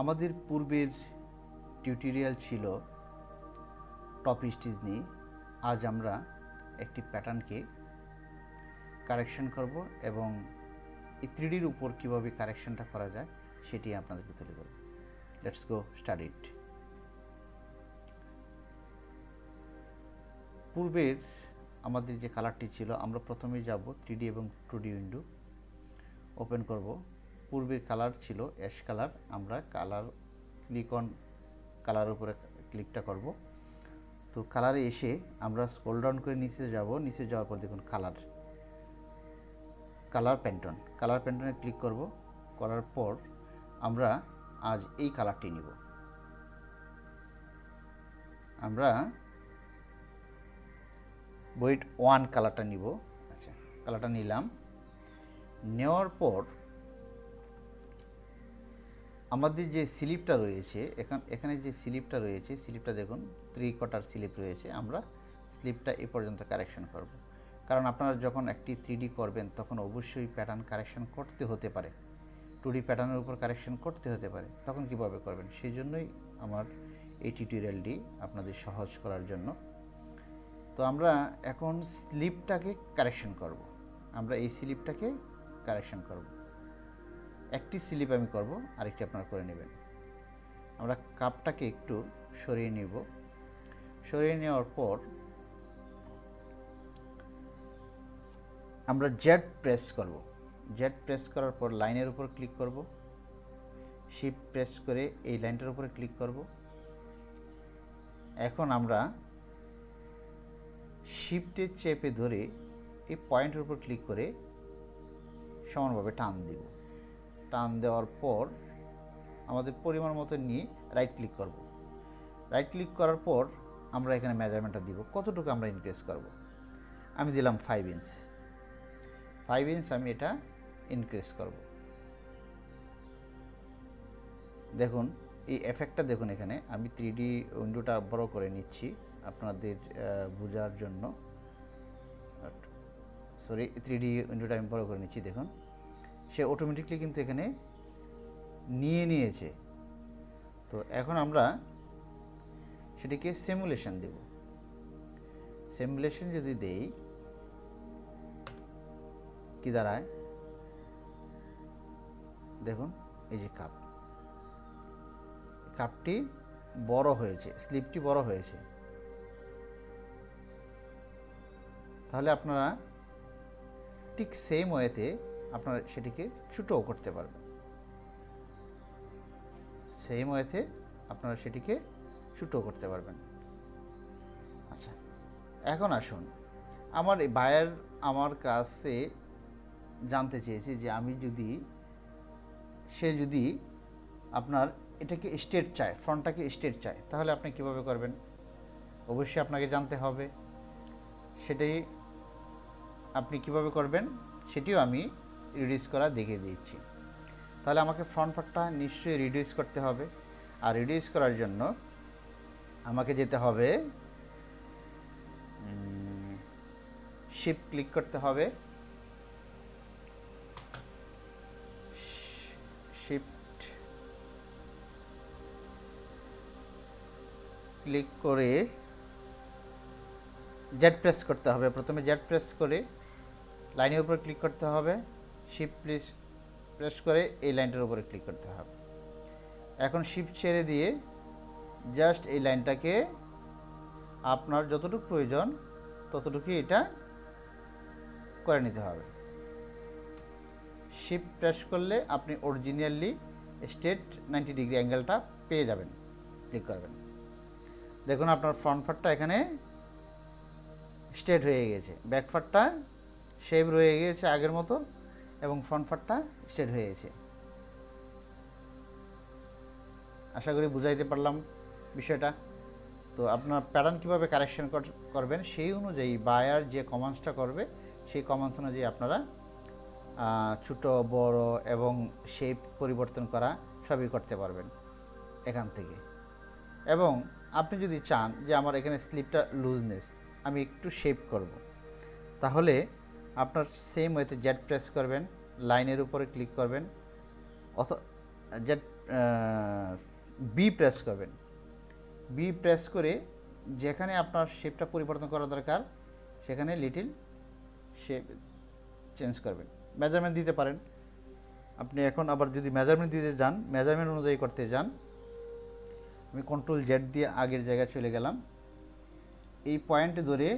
আমাদের পূর্বের টিউটোরিয়াল ছিল টপ স্টিচ নিয়ে। আজ আমরা একটি প্যাটার্নকে কারেকশন করব এবং এই 3Dর উপর কীভাবে কারেকশনটা করা যায় সেটি আপনাদেরকে তুলে ধরব। লেটস গো স্টাডি ইট। পূর্বের আমাদের যে কালারটি ছিল, আমরা প্রথমে যাব 3D এবং 2D উইন্ডো ওপেন করব। পূর্বের কালার ছিল অ্যাশ কালার, আমরা ক্লিক অন কালার উপরে ক্লিকটা করব। তো কালারে এসে আমরা স্ক্রল ডাউন করে নিচে যাব। নিচে যাওয়ার পর দেখুন কালার প্যান্টনে ক্লিক করব। করার পর আমরা আজ এই কালারটি নিব। আমরা বইট 1 কালারটা নিব। আচ্ছা, কালারটা নিলাম। নেওয়ার পর আমাদের যে স্লিপটা রয়েছে, এখানে যে স্লিপটা রয়েছে, স্লিপটা দেখুন 3/4 স্লিপ রয়েছে। আমরা স্লিপটা এ পর্যন্ত কারেকশন করব, কারণ আপনারা যখন একটি 3D করবেন তখন অবশ্যই প্যাটার্ন কারেকশন করতে হতে পারে, 2D প্যাটার্নের উপর কারেকশন করতে হতে পারে। তখন কিভাবে করবেন, সেই জন্যই আমার এই টিউটোরিয়ালটি আপনাদের সহজ করার জন্য। তো আমরা এখন স্লিপটাকে কারেকশন করব। আমরা এই স্লিপটাকে কারেকশন করব। একটি স্লিপ আমি করব, আরেকটি আপনারা করে নেবেন। আমরা কাপটাকে একটু সরিয়ে নেব। সরিয়ে নেওয়ার পর আমরা জেড প্রেস করব। জেড প্রেস করার পর লাইনের উপর ক্লিক করব। শিফট প্রেস করে এই লাইনটার উপরে ক্লিক করব। এখন আমরা শিফটে চেপে ধরে এই পয়েন্টের উপর ক্লিক করে সমানভাবে টান দিব। টান দেওয়ার পর আমাদের পরিমাণ মতো নিয়ে রাইট ক্লিক করব। রাইট ক্লিক করার পর আমরা এখানে মেজারমেন্টটা দিব, কতটুকু আমরা ইনক্রিজ করব। আমি দিলাম 5 ইঞ্চ। 5 ইঞ্চ আমি এটা ইনক্রিজ করব। দেখুন এই এফেক্টটা দেখুন, এখানে আমি 3D উইন্ডোটা বড় করে নিচ্ছি আপনাদের বোঝার জন্য। 3D উইন্ডোটা আমি বড় করে নিচ্ছি। দেখুন সে অটোমেটিকলি কিন্তু এখানে নিয়েছে। তো এখন আমরা সেটিকে সিমুলেশন দেব। সিমুলেশন যদি দেই, কি দাঁড়ায় দেখুন, এই যে কাপটি বড় হয়েছে, স্লিপটি বড় হয়েছে। তাহলে আপনারা ঠিক সেম ওয়েতে আপনারা সেটিকে ছোটও করতে পারবেন। সেম ওয়েতে আপনারা সেটিকে ছোটও করতে পারবেন। আচ্ছা, এখন আসুন, আমার এই বায়ার আমার কাছে জানতে চেয়েছে যে সে যদি আপনার এটাকে স্ট্রেট চায়, ফ্রন্টটাকে স্ট্রেট চায়, তাহলে আপনি কিভাবে করবেন? অবশ্যই আপনাকে জানতে হবে। সেটাই আপনি কিভাবে করবেন সেটিও আমি রিডিউস করা দেখিয়ে দিচ্ছি। তাহলে আমাকে ফ্রন্ট পার্টটা নিশ্চয়ই রিডিউস করতে হবে। আর রিডিউস করার জন্য আমাকে যেতে হবে, শিফট ক্লিক করতে হবে। শিফট ক্লিক করে জেড প্রেস করতে হবে। প্রথমে জেড প্রেস করে লাইনের উপর ক্লিক করতে হবে। শিফট প্রেস করে এই লাইনটার উপরে ক্লিক করতে হবে। এখন শিফট ছেড়ে দিয়ে জাস্ট এই লাইনটাকে আপনার যতটুকু প্রয়োজন ততটুকু এটা করে নিতে হবে। শিফট প্রেস করলে আপনি অরিজিনালি স্ট্রেট 90 ডিগ্রি অ্যাঙ্গেলটা পেয়ে যাবেন। ক্লিক করবেন, দেখুন আপনার ফ্রন্ট পার্টটা এখানে স্ট্রেট হয়ে গেছে, ব্যাক পার্টটা শেপ রয়ে গেছে আগের মতো এবং ফ্রন্ট পার্টটা স্ট্রেট হয়ে গেছে। আশা করি বুঝাইতে পারলাম বিষয়টা। তো আপনার প্যাটার্ন কীভাবে কারেকশন করবেন সেই অনুযায়ী বায়ার যে কমান্ডসটা করবে সেই কমান্ডস অনুযায়ী আপনারা ছোটো বড় এবং শেপ পরিবর্তন করা সবই করতে পারবেন এখান থেকে। এবং আপনি যদি চান যে আমার এখানে স্লিপটা লুজনেস আমি একটু শেপ করব, তাহলে আপনার সেম ওয়েতে জেড প্রেস করবেন, লাইনের উপরে ক্লিক করবেন, জেড বি প্রেস করবেন। বি প্রেস করে যেখানে আপনার শেপটা পরিবর্তন করা দরকার সেখানে লিটিল শেপ চেঞ্জ করবেন। মেজারমেন্ট দিতে পারেন আপনি। এখন আবার যদি মেজারমেন্ট দিতে যান, মেজারমেন্ট অনুযায়ী করতে যান, আমি কন্ট্রোল জেড দিয়ে আগের জায়গায় চলে গেলাম। এই পয়েন্টে ধরে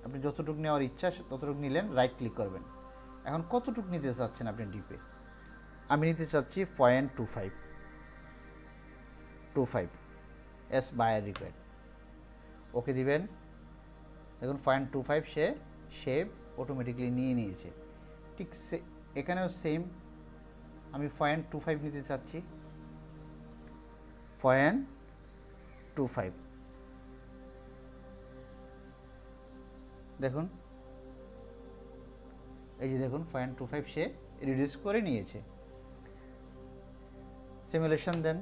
আপনি যতটুকু নেওয়ার ইচ্ছা ততটুকু নিলেন, রাইট ক্লিক করবেন। এখন কতটুকু নিতে চাচ্ছেন আপনি ডিপে? আমি নিতে চাচ্ছি 0.25 এস বায়ার রিকোয়ার্ড। ওকে দিবেন। দেখুন 0.25 সে শেপ অটোমেটিকলি নিয়ে নিয়েছে। ঠিক এখানেও সেম, আমি 0.25 নিতে চাচ্ছি। 0.25 দেখুন, এই যে দেখুন 0.25 সে রিডিউস করে নিয়েছে। সিমুলেশন দেন,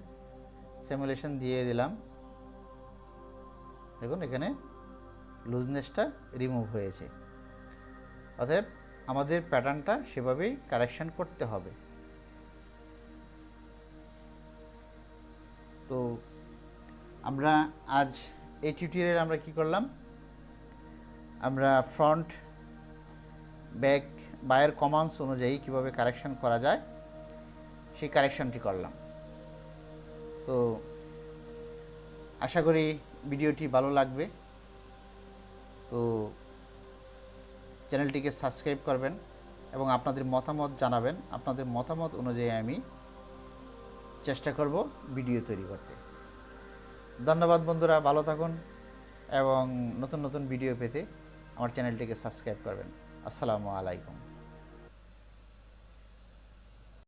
সিমুলেশন দিয়ে দিলাম। দেখুন এখানে লুজনেসটা রিমুভ হয়েছে। অতএব আমাদের প্যাটার্নটা সেভাবেই কারেকশন করতে হবে। তো আমরা আজ এই টিউটোরিয়ালে আমরা কি করলাম, আমরা ফ্রন্ট ব্যাক বায়ার কমান্ডস অনুযায়ী কিভাবে কারেকশন করা যায় সেই কারেকশনটি করলাম। তো আশা করি ভিডিওটি ভালো লাগবে। তো চ্যানেলটিকে সাবস্ক্রাইব করবেন এবং আপনাদের মতামত জানাবেন। আপনাদের মতামত অনুযায়ী আমি চেষ্টা করব ভিডিও তৈরি করতে। ধন্যবাদ বন্ধুরা, ভালো থাকুন এবং নতুন নতুন ভিডিও পেতে আমার চ্যানেলটিকে সাবস্ক্রাইব করবেন। আসসালামু আলাইকুম।